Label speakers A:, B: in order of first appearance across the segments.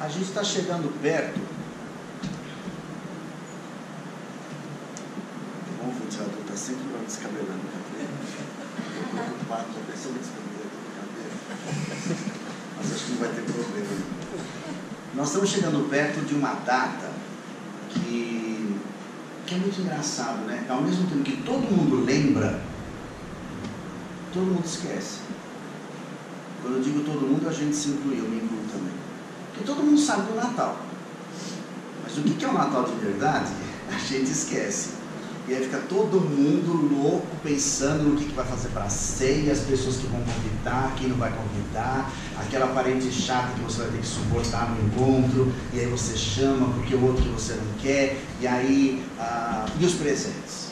A: A gente está chegando perto. O ventilador está sempre me descabelando o cabelo. Estou preocupado com a pessoa descabelando o cabelo. Mas acho que não vai ter problema. Nós estamos chegando perto de uma data que é muito engraçado, né? Ao mesmo tempo que todo mundo lembra, todo mundo esquece. Quando eu digo todo mundo, a gente se inclui, eu me incluo também. Porque todo mundo sabe do Natal. Mas o que é o Natal de verdade, a gente esquece. E aí fica todo mundo louco pensando no que vai fazer para a ceia, as pessoas que vão convidar, quem não vai convidar, aquela parente chata que você vai ter que suportar no encontro, e aí você chama porque o outro que você não quer, e aí, e os presentes.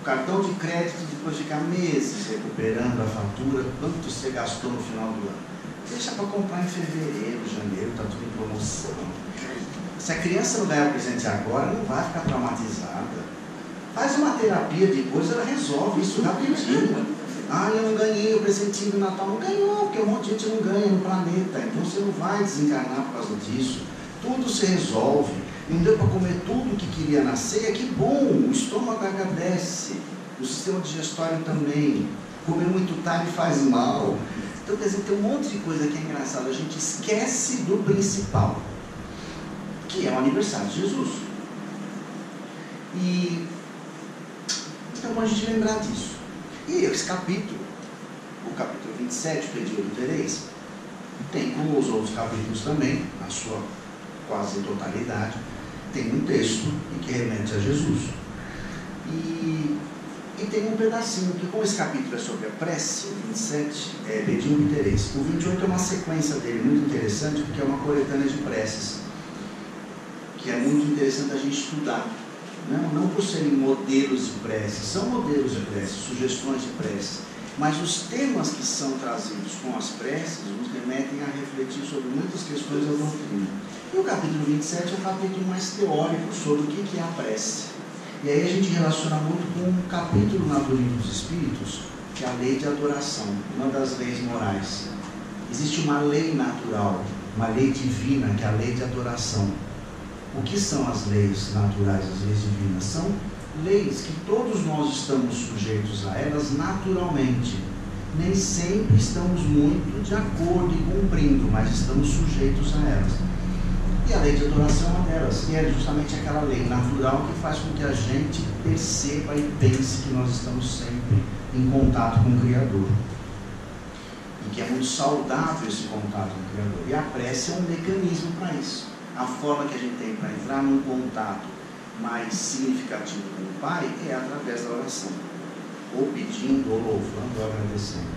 A: O cartão de crédito, depois de ficar meses recuperando a fatura, quanto você gastou no final do ano? Deixa para comprar em fevereiro, janeiro, está tudo em promoção. Se a criança não ganhar o presente agora, não vai ficar traumatizada. Faz uma terapia depois, ela resolve isso rapidinho. Ah, eu não ganhei o presentinho do Natal. Não ganhou, porque um monte de gente não ganha no planeta. Então você não vai desencarnar por causa disso. Tudo se resolve. Não deu para comer tudo que queria na ceia, que bom, o estômago agradece. O sistema digestório também. Comer muito tarde faz mal. Então, quer dizer, tem um monte de coisa que é engraçado. A gente esquece do principal, que é o aniversário de Jesus. E então é bom a gente lembrar disso. E esse capítulo, o capítulo 27, Pedi obtereis, tem, como os outros capítulos também, na sua quase totalidade, tem um texto que remete a Jesus. E tem um pedacinho, que como esse capítulo é sobre a prece, o 27 é Pedi obtereis. O 28 é uma sequência dele, muito interessante, porque é uma coletânea de preces, que é muito interessante a gente estudar. Não por serem modelos de prece, são modelos de prece, sugestões de prece, mas os temas que são trazidos com as preces nos remetem a refletir sobre muitas questões da doutrina. E o capítulo 27 é um capítulo mais teórico sobre o que é a prece. E aí a gente relaciona muito com um capítulo na Doutrina dos Espíritos, que é a lei de adoração, uma das leis morais. Existe uma lei natural, uma lei divina, que é a lei de adoração. O que são as leis naturais, as leis divinas? São leis que todos nós estamos sujeitos a elas naturalmente. Nem sempre estamos muito de acordo e cumprindo, mas estamos sujeitos a elas. E a lei de adoração é uma delas. E é justamente aquela lei natural que faz com que a gente perceba e pense que nós estamos sempre em contato com o Criador. E que é muito saudável esse contato com o Criador. E a prece é um mecanismo para isso. A forma que a gente tem para entrar num contato mais significativo com o Pai é através da oração, ou pedindo, ou louvando, ou agradecendo.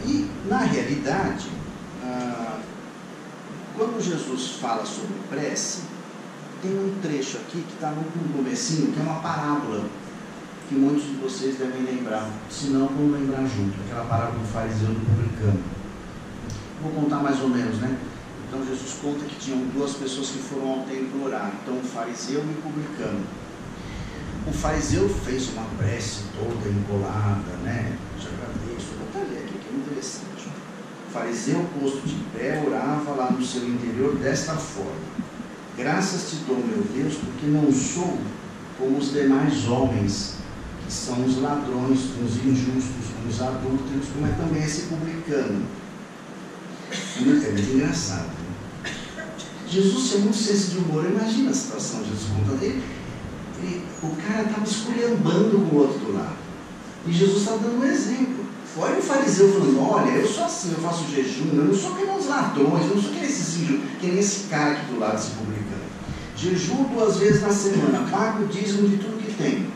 A: E, na realidade, quando Jesus fala sobre prece, tem um trecho aqui que está no comecinho, que é uma parábola, que muitos de vocês devem lembrar, se não, vão lembrar junto, aquela parábola do fariseu e do publicano. Vou contar mais ou menos, né? Então Jesus conta que tinham duas pessoas que foram ao templo orar, então o fariseu e o publicano. O fariseu fez uma prece toda embolada, né? Já agradeço, vou botar ali aqui, que é interessante. O fariseu, posto de pé, orava lá no seu interior desta forma: graças te dou, meu Deus, porque não sou como os demais homens, que são os ladrões, os injustos, os adúlteros, como é também esse publicano. É muito engraçado. Jesus tinha muito senso de humor. Imagina a situação de Jesus contando. O cara estava esculhambando com o outro do lado. E Jesus estava dando um exemplo. Olha o fariseu falando: olha, eu sou assim, eu faço jejum, eu não sou que nem os ladrões, eu não sou que nem esse cara aqui do lado, esse publicano. Jejum 2 vezes na semana, pago o dízimo de tudo que tem.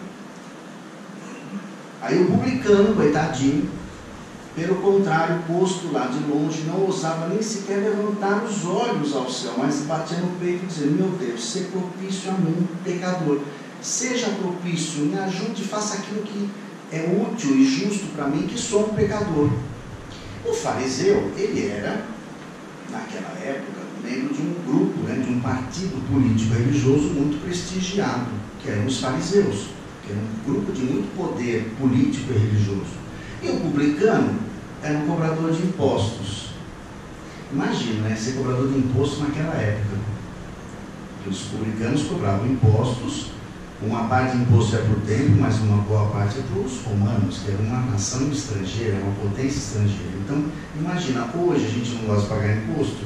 A: Aí o publicano, coitadinho, pelo contrário, posto lá de longe, não ousava nem sequer levantar os olhos ao céu, mas batia no peito e dizia: meu Deus, seja propício a mim, pecador. Seja propício, me ajude, faça aquilo que é útil e justo para mim, que sou um pecador. O fariseu, ele era, naquela época, membro de um grupo, né, de um partido político religioso muito prestigiado, que eram os fariseus, que era um grupo de muito poder político e religioso. E o publicano era um cobrador de impostos. Imagina, né, ser cobrador de imposto naquela época. Que os publicanos cobravam impostos, uma parte de imposto é para o templo, mas uma boa parte é para os romanos, que era uma nação estrangeira, uma potência estrangeira. Então, imagina, hoje a gente não gosta de pagar imposto.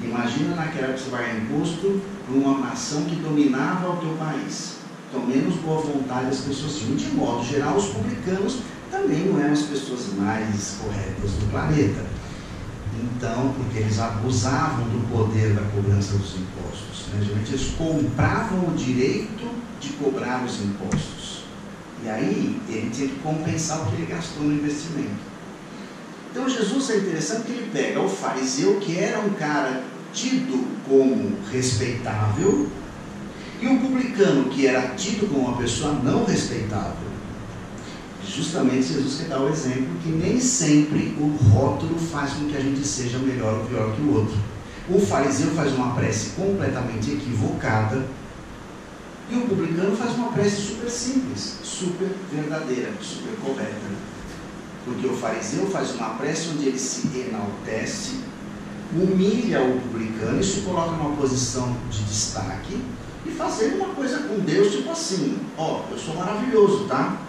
A: Imagina naquela época você pagar imposto para uma nação que dominava o teu país. Então, menos boa vontade as pessoas tinham. De modo geral, os publicanos também não eram as pessoas mais corretas do planeta. Então, porque eles abusavam do poder da cobrança dos impostos. Né? Geralmente eles compravam o direito de cobrar os impostos. E aí, ele tinha que compensar o que ele gastou no investimento. Então, Jesus é interessante que ele pega o fariseu, que era um cara tido como respeitável, e o publicano, que era tido como uma pessoa não respeitável. Justamente Jesus quer dar o exemplo que nem sempre o rótulo faz com que a gente seja melhor ou pior que o outro. O fariseu faz uma prece completamente equivocada e o publicano faz uma prece super simples, super verdadeira, super correta. Porque o fariseu faz uma prece onde ele se enaltece, humilha o publicano e se coloca numa posição de destaque e fazendo uma coisa com Deus, tipo assim, ó, eu sou maravilhoso, tá?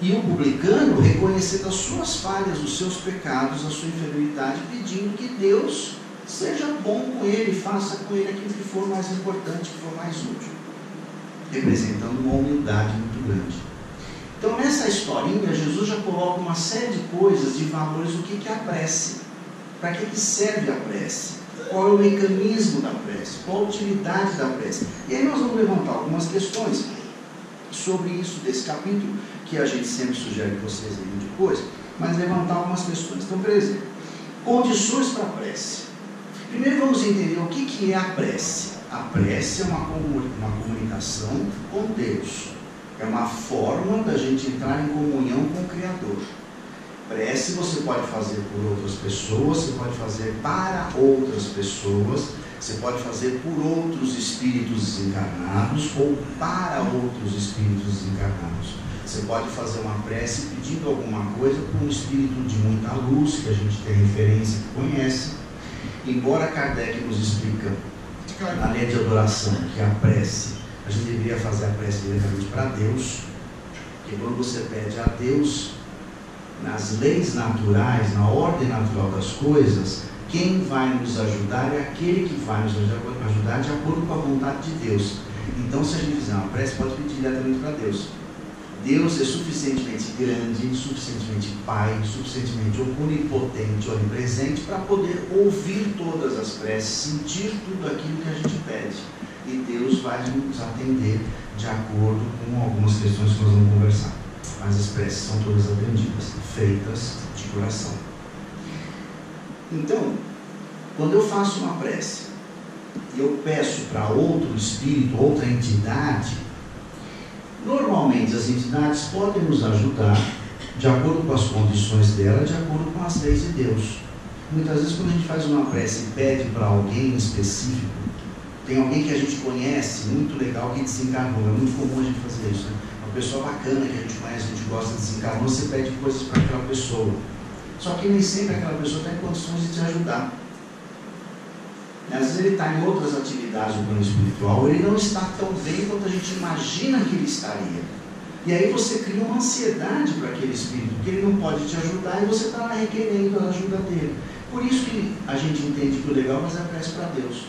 A: E o publicano reconhecendo as suas falhas, os seus pecados, a sua inferioridade, pedindo que Deus seja bom com ele, faça com ele aquilo que for mais importante, que for mais útil, representando uma humildade muito grande. Então, nessa historinha, Jesus já coloca uma série de coisas, de valores, o que é a prece, para que serve a prece, qual é o mecanismo da prece, qual a utilidade da prece. E aí nós vamos levantar algumas questões sobre isso, desse capítulo, que a gente sempre sugere que vocês leiam depois, mas levantar algumas questões. Então, por exemplo, condições para a prece. Primeiro vamos entender o que é a prece. A prece é uma comunicação com Deus. É uma forma da gente entrar em comunhão com o Criador. Prece você pode fazer por outras pessoas, você pode fazer para outras pessoas, você pode fazer por outros espíritos desencarnados ou para outros espíritos desencarnados. Você pode fazer uma prece pedindo alguma coisa para um espírito de muita luz, que a gente tem referência, que conhece. Embora Kardec nos explica na lei de adoração que a prece, a gente deveria fazer a prece diretamente para Deus, porque quando você pede a Deus, nas leis naturais, na ordem natural das coisas, quem vai nos ajudar é aquele que vai nos ajudar de acordo com a vontade de Deus. Então, se a gente fizer uma prece, pode pedir diretamente para Deus. Deus é suficientemente grande, suficientemente Pai, suficientemente onipotente, onipresente, para poder ouvir todas as preces, sentir tudo aquilo que a gente pede. E Deus vai nos atender de acordo com algumas questões que nós vamos conversar. Mas as preces são todas atendidas, feitas de coração. Então, quando eu faço uma prece e eu peço para outro espírito, outra entidade, normalmente as entidades podem nos ajudar de acordo com as condições dela, de acordo com as leis de Deus. Muitas vezes quando a gente faz uma prece e pede para alguém específico, tem alguém que a gente conhece, muito legal, que desencarnou, é muito comum a gente fazer isso, né? Uma pessoa bacana que a gente conhece, a gente gosta de desencarnar, você pede coisas para aquela pessoa. Só que nem sempre aquela pessoa tem condições de te ajudar. Às vezes ele está em outras atividades do plano espiritual, ele não está tão bem quanto a gente imagina que ele estaria. E aí você cria uma ansiedade para aquele espírito, que ele não pode te ajudar e você está lá requerendo a ajuda dele. Por isso que a gente entende que o legal é fazer a prece para Deus.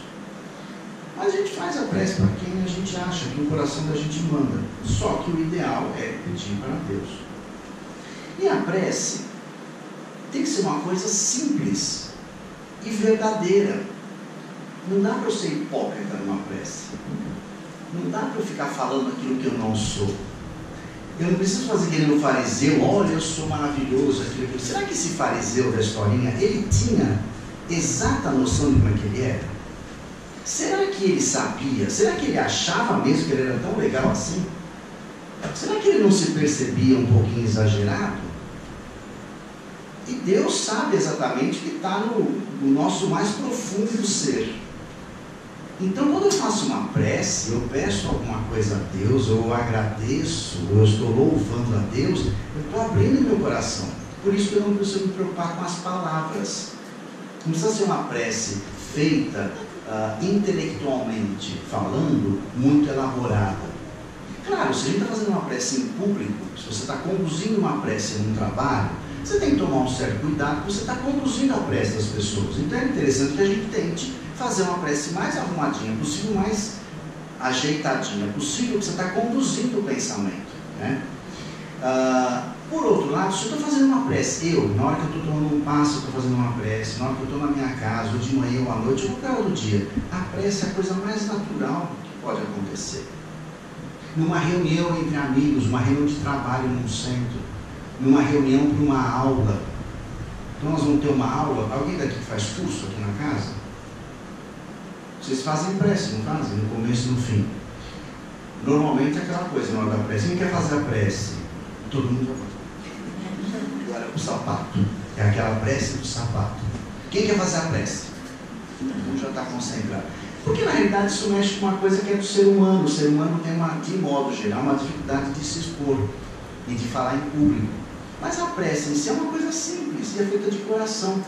A: Mas a gente faz a prece para quem a gente acha que o coração da gente manda. Só que o ideal é pedir para Deus. E a prece tem que ser uma coisa simples e verdadeira. Não dá para eu ser hipócrita numa prece. Não dá para eu ficar falando aquilo que eu não sou. Eu não preciso fazer que nem o fariseu, olha, eu sou maravilhoso, aquilo. Será que esse fariseu da historinha, ele tinha exata noção de como é que ele era? Será que ele sabia? Será que ele achava mesmo que ele era tão legal assim? Será que ele não se percebia um pouquinho exagerado? E Deus sabe exatamente o que está no nosso mais profundo ser. Então, quando eu faço uma prece, eu peço alguma coisa a Deus, eu agradeço, eu estou louvando a Deus, eu estou abrindo meu coração. Por isso que eu não preciso me preocupar com as palavras. Não precisa ser uma prece feita intelectualmente falando, muito elaborada. Claro, se a gente está fazendo uma prece em público, se você está conduzindo uma prece num trabalho, você tem que tomar um certo cuidado, porque você está conduzindo a prece das pessoas. Então é interessante que a gente tente fazer uma prece mais arrumadinha possível, mais ajeitadinha possível, porque você está conduzindo o pensamento, né? Por outro lado, se eu estou fazendo uma prece, na hora que eu estou tomando um passo, eu estou fazendo uma prece, na hora que eu estou na minha casa, ou de manhã ou à noite, ou qualquer outro dia, a prece é a coisa mais natural que pode acontecer. Numa reunião entre amigos, uma reunião de trabalho num centro, numa reunião para uma aula. Então nós vamos ter uma aula. Alguém daqui que faz curso aqui na casa? Vocês fazem prece, não fazem? No começo e no fim. Normalmente é aquela coisa na hora da prece. Quem quer fazer a prece? Todo mundo já faz. Agora é o sapato. É aquela prece do sapato. Quem quer fazer a prece? Todo mundo já está concentrado. Porque na realidade isso mexe com uma coisa que é do ser humano. O ser humano tem, de modo geral, uma dificuldade de se expor e de falar em público. Mas a prece em si é uma coisa simples e é feita de coração.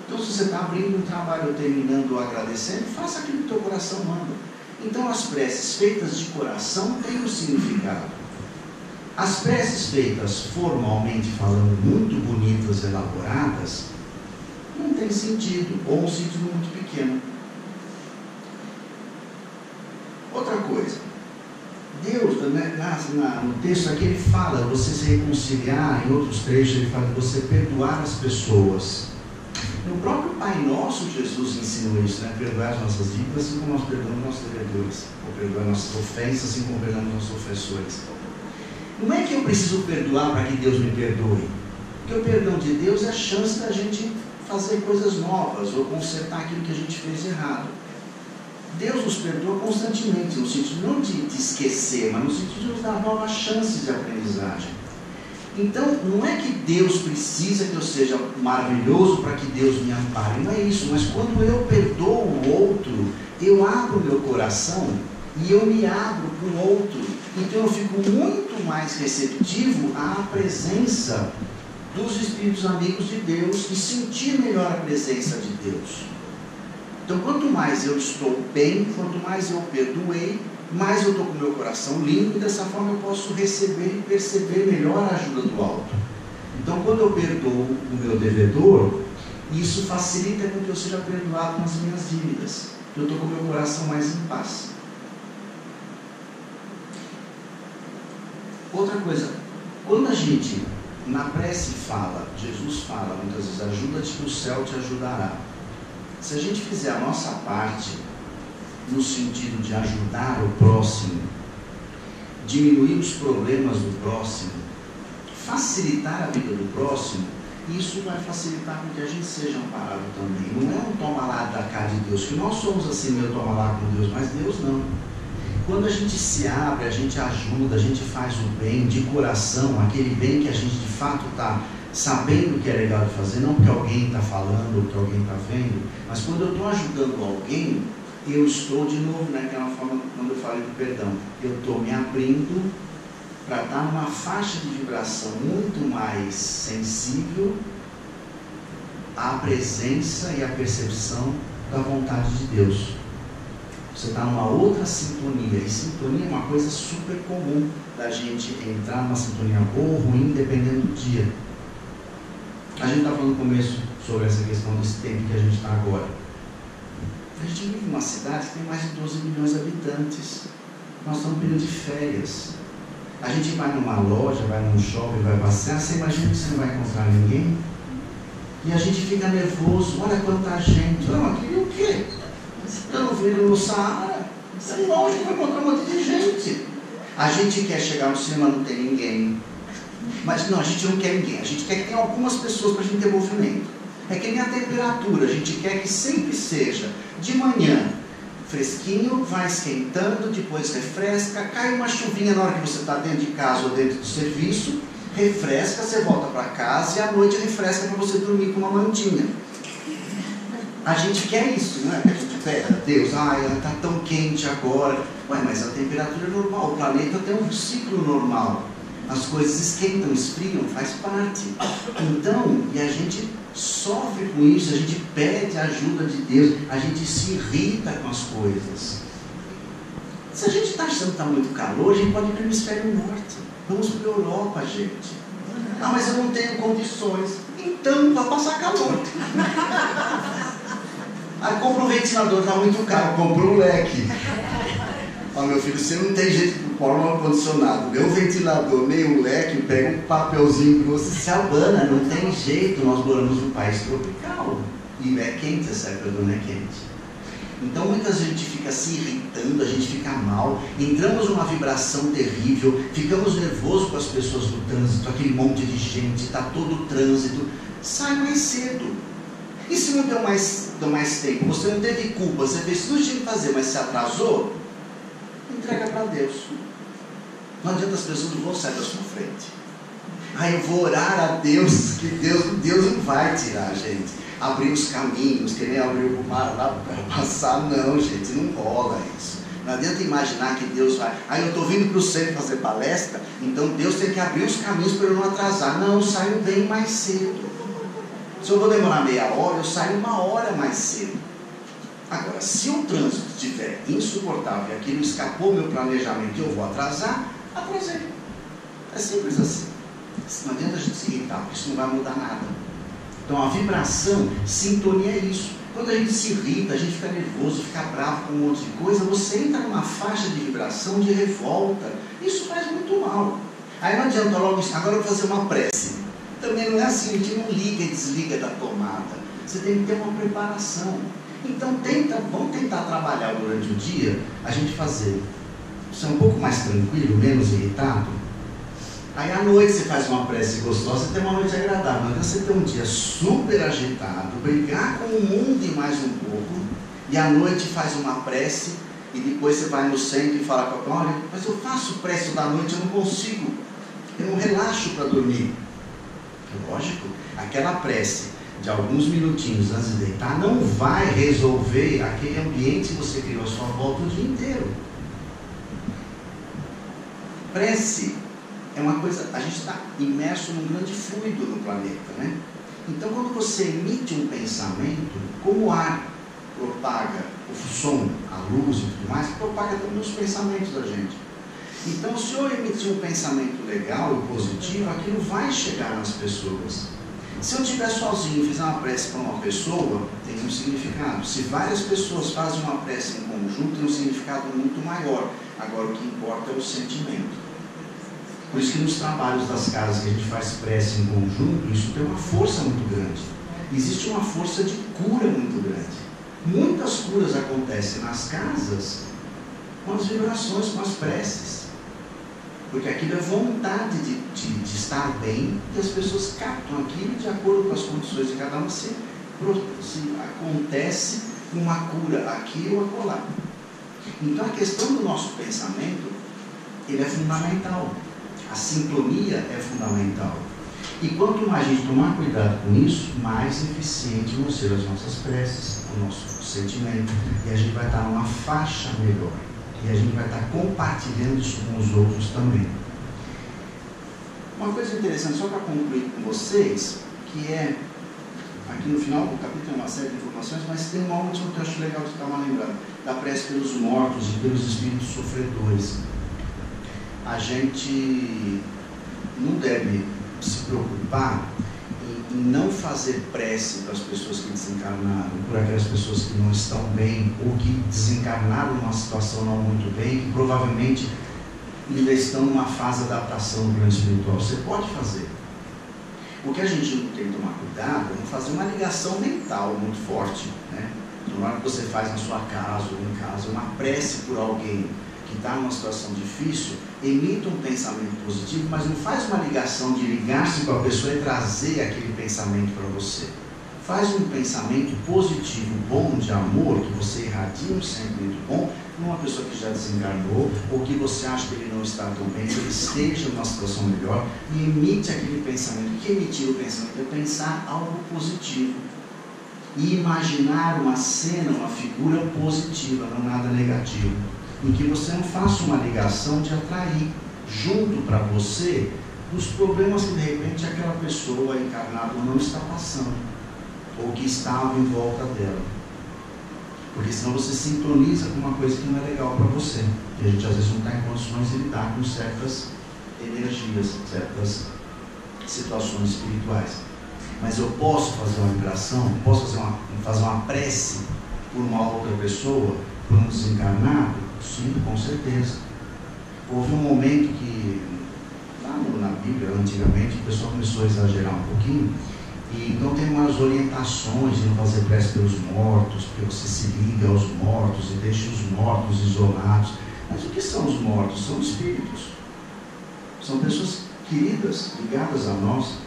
A: Então se você está abrindo um trabalho ou terminando ou agradecendo, faça aquilo que o teu coração manda. Então as preces feitas de coração têm um significado. As preces feitas formalmente falando, muito bonitas, elaboradas, não tem sentido, ou um sentido muito pequeno. Outra coisa, Deus, no texto aqui ele fala, você se reconciliar, em outros trechos ele fala de você perdoar as pessoas. No próprio Pai Nosso, Jesus ensinou isso, né? Perdoar as nossas dívidas assim como nós perdoamos nossos devedores, ou perdoar nossas ofensas assim como perdoamos nossos ofensores. Não é que eu preciso perdoar para que Deus me perdoe, porque o perdão de Deus é a chance da gente fazer coisas novas, ou consertar aquilo que a gente fez errado. Deus nos perdoa constantemente, no sentido não de esquecer, mas no sentido de nos dar novas chances de aprendizagem. Então, não é que Deus precisa que eu seja maravilhoso para que Deus me ampare, não é isso, mas quando eu perdoo o outro, eu abro meu coração e eu me abro para o outro. Então eu fico muito mais receptivo à presença dos Espíritos amigos de Deus e sentir melhor a presença de Deus. Então, quanto mais eu estou bem, quanto mais eu perdoei, mais eu estou com o meu coração limpo, e dessa forma eu posso receber e perceber melhor a ajuda do alto. Então, quando eu perdoo o meu devedor, isso facilita com que eu seja perdoado nas minhas dívidas. Eu estou com o meu coração mais em paz. Outra coisa, quando a gente na prece fala, Jesus fala muitas vezes, ajuda-te que o céu te ajudará. Se a gente fizer a nossa parte no sentido de ajudar o próximo, diminuir os problemas do próximo, facilitar a vida do próximo, isso vai facilitar com que a gente seja amparado também. Não é um toma lá da cá de Deus, que nós somos assim, meu toma lá com Deus, mas Deus não. Quando a gente se abre, a gente ajuda, a gente faz o bem de coração, aquele bem que a gente de fato está sabendo que é legal de fazer, não porque alguém está falando ou porque alguém está vendo, mas quando eu estou ajudando alguém, eu estou de novo naquela forma, quando eu falei do perdão, eu estou me abrindo para estar numa faixa de vibração muito mais sensível à presença e à percepção da vontade de Deus. Você está numa outra sintonia, e sintonia é uma coisa super comum da gente entrar numa sintonia boa ou ruim, dependendo do dia. A gente está falando no começo sobre essa questão desse tempo que a gente está agora. A gente vive numa cidade que tem mais de 12 milhões de habitantes. Nós estamos no período de férias. A gente vai numa loja, vai num shopping, vai passear, você imagina que você não vai encontrar ninguém? E a gente fica nervoso, olha quanta gente. Não, aqui o quê? Eu não vi no Saara. É longe, vai encontrar um monte de gente. A gente quer chegar no cinema, não tem ninguém. Mas não, a gente não quer ninguém. A gente quer que tenha algumas pessoas para a gente ter movimento. É que nem a temperatura. A gente quer que sempre seja de manhã fresquinho, vai esquentando, depois refresca, cai uma chuvinha na hora que você está dentro de casa ou dentro do serviço, refresca, você volta para casa e à noite refresca para você dormir com uma mantinha. A gente quer isso, não é? A gente pede, Deus, está tão quente agora. Ué, mas a temperatura é normal, o planeta tem um ciclo normal. as coisas esquentam, esfriam, faz parte. Então, e a gente sofre com isso, a gente pede a ajuda de Deus, a gente se irrita com as coisas. Se a gente está achando que está muito calor, a gente pode ir para o hemisfério norte. Vamos para a Europa, gente. Ah, mas eu não tenho condições. Então, vai passar calor. Aí compra um ventilador, está muito caro, compra um leque. Ó, meu filho, você não tem jeito de pôr um ar-condicionado, nem um ventilador, nem um leque, pega um papelzinho grosso e se abana, não tem jeito, nós moramos num país tropical. E é quente, essa época do ano é quente. Então muitas vezes a gente fica se irritando, a gente fica mal, entramos numa vibração terrível, ficamos nervosos com as pessoas do trânsito, aquele monte de gente, está todo o trânsito, sai mais cedo. E se não deu mais tempo, você não teve culpa, você fez tudo que tinha que fazer, mas se atrasou, entrega para Deus. Não adianta, as pessoas não vão sair da sua frente. Eu vou orar a Deus, que Deus não vai tirar a gente. Abrir os caminhos, que nem abriu o mar lá para passar, não, gente, não rola isso. Não adianta imaginar que Deus vai, eu estou vindo para o centro fazer palestra, então Deus tem que abrir os caminhos para eu não atrasar. Não, eu saio bem mais cedo. Se eu vou demorar meia hora, eu saio 1 hora mais cedo. Agora, se o trânsito estiver insuportável e aquilo escapou meu planejamento e eu vou atrasar, atrasei. É simples assim. Não adianta a gente se irritar, porque isso não vai mudar nada. Então a vibração, sintonia é isso. Quando a gente se irrita, a gente fica nervoso, fica bravo com um monte de coisa, você entra numa faixa de vibração de revolta. Isso faz muito mal. Aí não adianta logo, agora eu vou fazer uma prece. Também não é assim, a gente não liga e desliga da tomada. Você tem que ter uma preparação. Então vamos tentar trabalhar durante o dia, a gente fazer, ser um pouco mais tranquilo, menos irritado. Aí à noite você faz uma prece gostosa, você tem uma noite agradável. Mas você tem um dia super agitado, brigar com o mundo e mais um pouco, e à noite faz uma prece, e depois você vai no centro e fala com a olha, mas eu faço prece da noite, eu não consigo, eu não relaxo para dormir. Lógico, aquela prece de alguns minutinhos antes de deitar não vai resolver aquele ambiente que você criou à sua volta o dia inteiro. Prece é uma coisa, a gente está imerso num grande fluido no planeta, né? Então quando você emite um pensamento, como o ar propaga o som, a luz e tudo mais, propaga também os pensamentos da gente. Então, se eu emitir um pensamento legal e positivo, aquilo vai chegar nas pessoas. Se eu estiver sozinho e fizer uma prece para uma pessoa, tem um significado. Se várias pessoas fazem uma prece em conjunto, tem um significado muito maior. Agora, o que importa é o sentimento. Por isso que nos trabalhos das casas que a gente faz prece em conjunto, isso tem uma força muito grande. Existe uma força de cura muito grande. Muitas curas acontecem nas casas com as vibrações, com as preces. Porque aquilo é vontade de estar bem, e as pessoas captam aquilo de acordo com as condições de cada um, se acontece uma cura aqui ou acolá. Então a questão do nosso pensamento, ele é fundamental. A sintonia é fundamental. E quanto mais a gente tomar cuidado com isso, mais eficiente vão ser as nossas preces, o nosso sentimento, e a gente vai estar numa faixa melhor. E a gente vai estar compartilhando isso com os outros também. Uma coisa interessante, só para concluir com vocês, que é, aqui no final do capítulo tem uma série de informações, mas tem uma última que eu acho legal de estar mal lembrando, da prece pelos mortos e pelos espíritos sofredores. A gente não deve se preocupar em não fazer prece para as pessoas que desencarnaram, por aquelas pessoas que não estão bem, ou que desencarnaram numa situação não muito bem, que provavelmente ainda estão numa fase de adaptação do plano espiritual. Você pode fazer. O que a gente tem que tomar cuidado é não fazer uma ligação mental muito forte, né? Então, na hora que você faz na sua casa ou em casa uma prece por alguém que está numa situação difícil, emita um pensamento positivo, mas não faz uma ligação de ligar-se com a pessoa e trazer aquele pensamento para você. Faz um pensamento positivo, bom, de amor, que você irradia um sentimento bom, numa pessoa que já desencarnou, ou que você acha que ele não está tão bem, que ele esteja numa situação melhor, e emite aquele pensamento. O que é emitir o pensamento? É pensar algo positivo. E imaginar uma cena, uma figura positiva, não nada negativo. Em que você não faça uma ligação de atrair, junto para você dos problemas que de repente aquela pessoa encarnada não está passando, ou que estava em volta dela. Porque senão você sintoniza com uma coisa que não é legal para você. E a gente às vezes não está em condições de lidar com certas energias, certas situações espirituais. Mas eu posso fazer uma vibração, posso fazer uma prece por uma outra pessoa, por um desencarnado? Sim, com certeza. Houve um momento que, lá na Bíblia, antigamente, o pessoal começou a exagerar um pouquinho, e então tem umas orientações de não fazer prece pelos mortos, porque você se liga aos mortos e deixa os mortos isolados. Mas o que são os mortos? São espíritos. São pessoas queridas, ligadas a nós.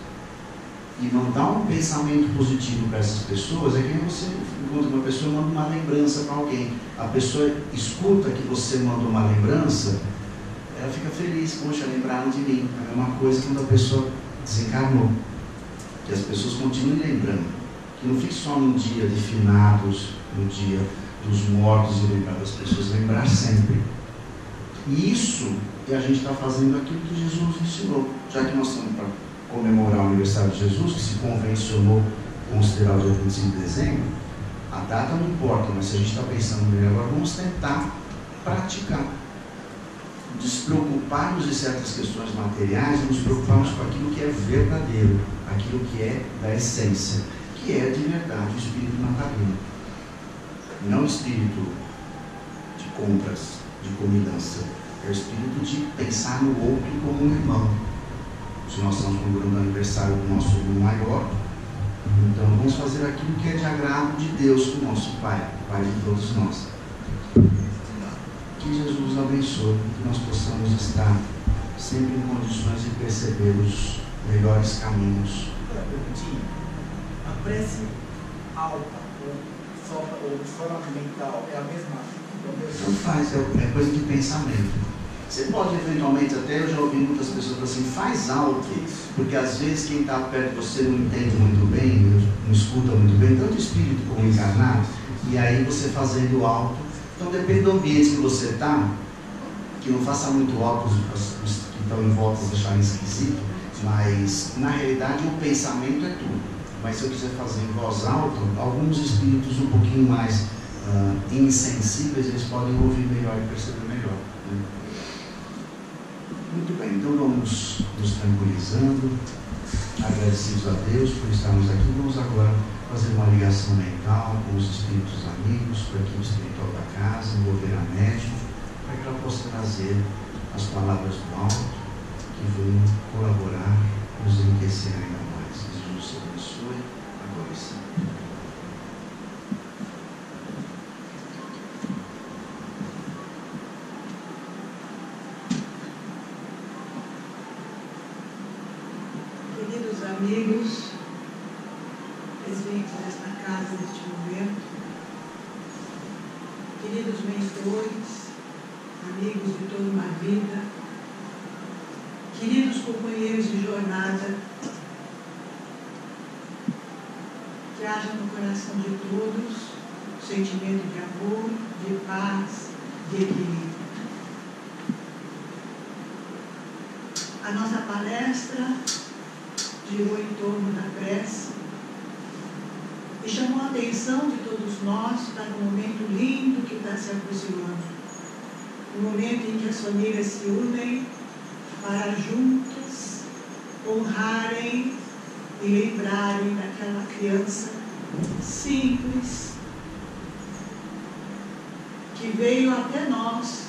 A: E mandar um pensamento positivo para essas pessoas é que você encontra uma pessoa e manda uma lembrança para alguém. A pessoa escuta que você mandou uma lembrança, ela fica feliz, poxa, lembraram de mim. É a mesma coisa quando a pessoa desencarnou, que as pessoas continuem lembrando, que não fique só no dia de finados, no dia dos mortos, e lembrar das pessoas, lembrar sempre. E isso que a gente está fazendo aquilo que Jesus ensinou, já que nós estamos para comemorar o aniversário de Jesus, que se convencionou considerar o dia 25 de dezembro, a data não importa, mas se a gente está pensando nele agora, vamos tentar praticar, despreocuparmos de certas questões materiais, nos preocuparmos com aquilo que é verdadeiro, aquilo que é da essência, que é de verdade o espírito natalino, não o espírito de compras, de comidança, é o espírito de pensar no outro como um irmão. Se nós estamos comemorando o aniversário do nosso irmão maior, então vamos fazer aquilo que é de agrado de Deus, o nosso Pai, Pai de todos nós. Que Jesus nos abençoe, que nós possamos estar sempre em condições de perceber os melhores caminhos.
B: A prece alta ou de forma mental é a mesma?
A: Não faz, é coisa de pensamento. Você pode eventualmente, até eu já ouvi muitas pessoas falando assim, faz alto, porque às vezes quem está perto de você não entende muito bem, não escuta muito bem, tanto espírito como encarnado, e aí você fazendo alto. Então depende do ambiente que você está, que não faça muito alto, os que estão em volta acharem esquisito, mas na realidade o pensamento é tudo. Mas se eu quiser fazer em voz alta, alguns espíritos um pouquinho mais insensíveis, eles podem ouvir melhor e perceber melhor. Muito bem, então vamos nos tranquilizando, agradecidos a Deus por estarmos aqui. Vamos agora fazer uma ligação mental com os espíritos amigos, com a equipe espiritual da casa, envolver a médium, para que ela possa trazer as palavras do alto que venham colaborar, nos enriquecer ainda mais. Que Jesus te abençoe, agora e sempre.
C: Amigos presentes nesta casa neste momento, queridos mentores, amigos de toda uma vida, queridos companheiros de jornada, que haja no coração de todos um sentimento de amor, de paz, de equilíbrio. A nossa palestra girou em torno da prece e chamou a atenção de todos nós para um momento lindo que está se aproximando. Um momento em que as famílias se unem para juntas honrarem e lembrarem daquela criança simples que veio até nós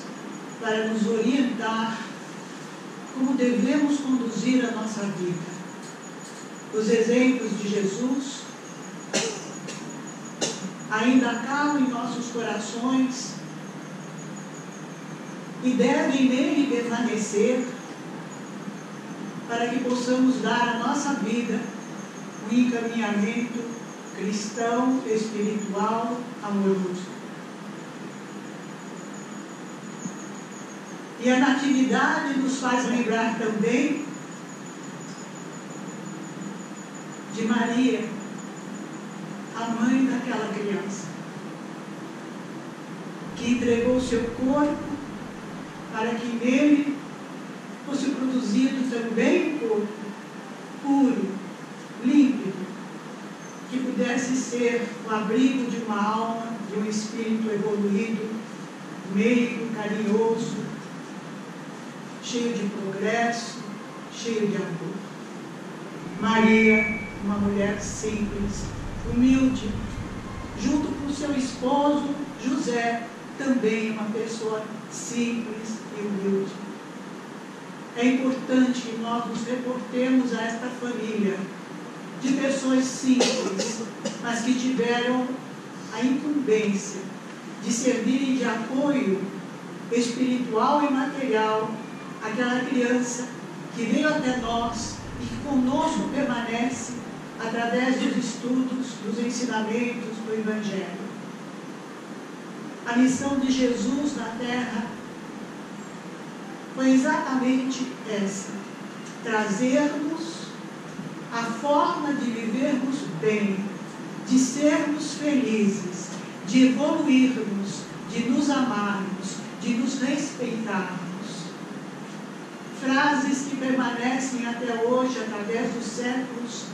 C: para nos orientar como devemos conduzir a nossa vida. Os exemplos de Jesus ainda calam em nossos corações e devem nele permanecer para que possamos dar à nossa vida um encaminhamento cristão, espiritual, amoroso. E a natividade nos faz lembrar também de Maria, a mãe daquela criança, que entregou seu corpo para que nele fosse produzido também um corpo puro, límpido, que pudesse ser o abrigo de uma alma, de um espírito evoluído, meigo, carinhoso, cheio de progresso, cheio de amor. Maria, uma mulher simples, humilde, junto com seu esposo José, também uma pessoa simples e humilde. É importante que nós nos reportemos a esta família de pessoas simples, mas que tiveram a incumbência de servirem de apoio espiritual e material àquela criança que veio até nós e que conosco permanece através dos estudos, dos ensinamentos do Evangelho. A missão de Jesus na Terra foi exatamente essa: trazermos a forma de vivermos bem, de sermos felizes, de evoluirmos, de nos amarmos, de nos respeitarmos. Frases que permanecem até hoje, através dos séculos,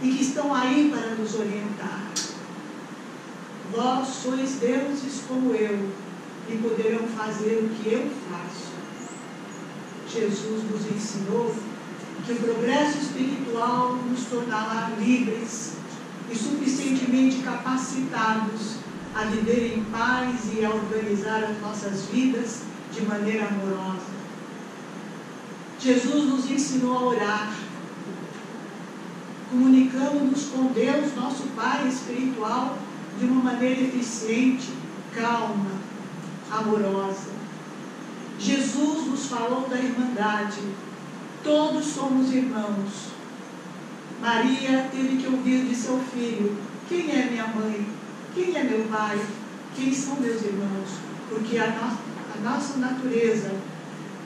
C: e que estão aí para nos orientar. Vós sois deuses como eu, e poderão fazer o que eu faço. Jesus nos ensinou que o progresso espiritual nos tornará livres e suficientemente capacitados a viver em paz e a organizar as nossas vidas de maneira amorosa. Jesus nos ensinou a orar, comunicando-nos com Deus, nosso Pai espiritual, de uma maneira eficiente, calma, amorosa. Jesus nos falou da irmandade. Todos somos irmãos. Maria teve que ouvir de seu filho: quem é minha mãe? Quem é meu pai? Quem são meus irmãos? Porque a nossa natureza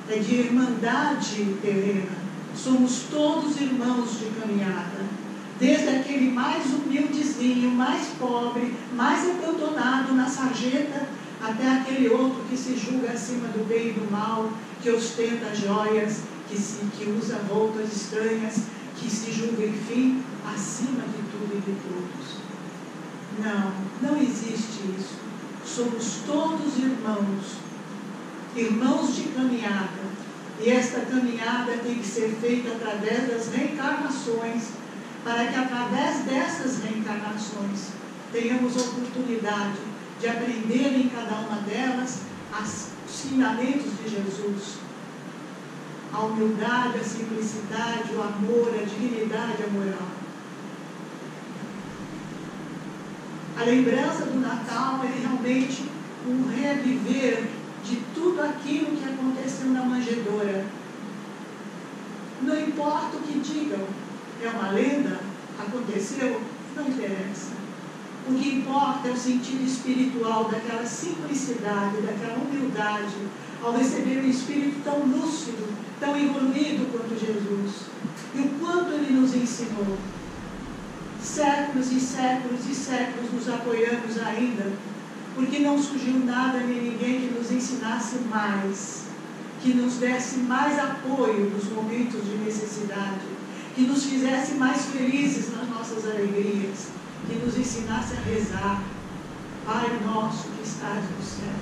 C: é de irmandade terrena. Somos todos irmãos de caminhada. Desde aquele mais humildezinho, mais pobre, mais abandonado na sarjeta, até aquele outro que se julga acima do bem e do mal, que ostenta joias, que usa roupas estranhas, que se julga, enfim, acima de tudo e de todos. Não, não existe isso. Somos todos irmãos, irmãos de caminhada. E esta caminhada tem que ser feita através das reencarnações, para que através dessas reencarnações tenhamos oportunidade de aprender em cada uma delas os ensinamentos de Jesus. A humildade, a simplicidade, o amor, a dignidade, a moral. A lembrança do Natal é realmente um reviver de tudo aquilo que aconteceu na manjedoura. Não importa o que digam, é uma lenda, aconteceu, não interessa. O que importa é o sentido espiritual daquela simplicidade, daquela humildade, ao receber um espírito tão lúcido, tão evoluído quanto Jesus. E o quanto ele nos ensinou. Séculos e séculos e séculos nos apoiamos ainda, porque não surgiu nada nem ninguém que nos ensinasse mais, que nos desse mais apoio nos momentos de necessidade, que nos fizesse mais felizes nas nossas alegrias, que nos ensinasse a rezar: Pai nosso que estás no céu.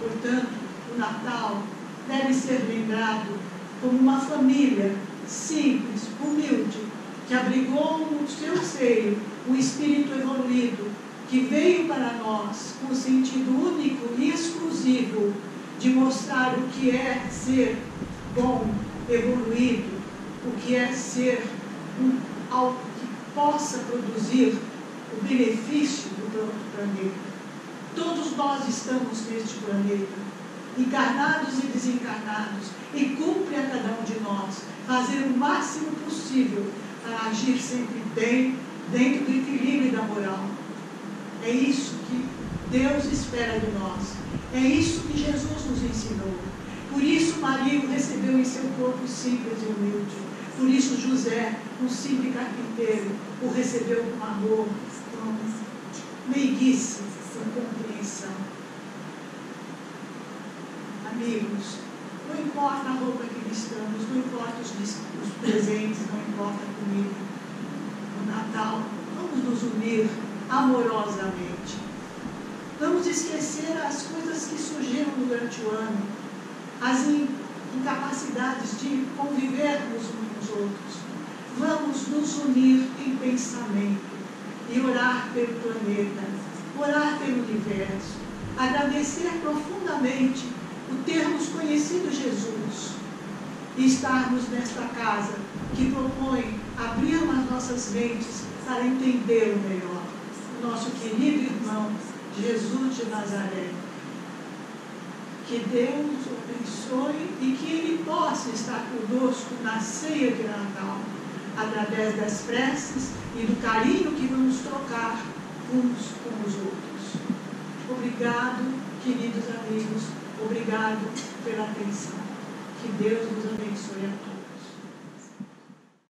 C: Portanto, o Natal deve ser lembrado como uma família simples, humilde, que abrigou no seu seio um espírito evoluído, que veio para nós com o sentido único e exclusivo de mostrar o que é ser bom, evoluído, o que é ser algo que possa produzir o benefício do planeta. Todos nós estamos neste planeta, encarnados e desencarnados, e cumpre a cada um de nós fazer o máximo possível para agir sempre bem, dentro do equilíbrio da moral. É isso que Deus espera de nós. É isso que Jesus nos ensinou. Por isso Maria o recebeu em seu corpo simples e humilde. Por isso José, um simples carpinteiro, o recebeu com amor, com meiguice, com compreensão. Amigos, Não importa a roupa que estamos, não importa os presentes, não importa a comida. No Natal, vamos nos unir amorosamente. Vamos esquecer as coisas que surgiram durante o ano, as incapacidades de convivermos uns com os outros. Vamos nos unir em pensamento e orar pelo planeta, orar pelo universo, agradecer profundamente o termos conhecido Jesus e estarmos nesta casa que propõe abrir as nossas mentes para entendê-lo melhor. O nosso querido irmão Jesus de Nazaré. Que Deus o abençoe e que Ele possa estar conosco na ceia de Natal, através das preces e do carinho que vamos trocar uns com os outros. Obrigado, queridos amigos, obrigado pela atenção. Que Deus nos abençoe a todos.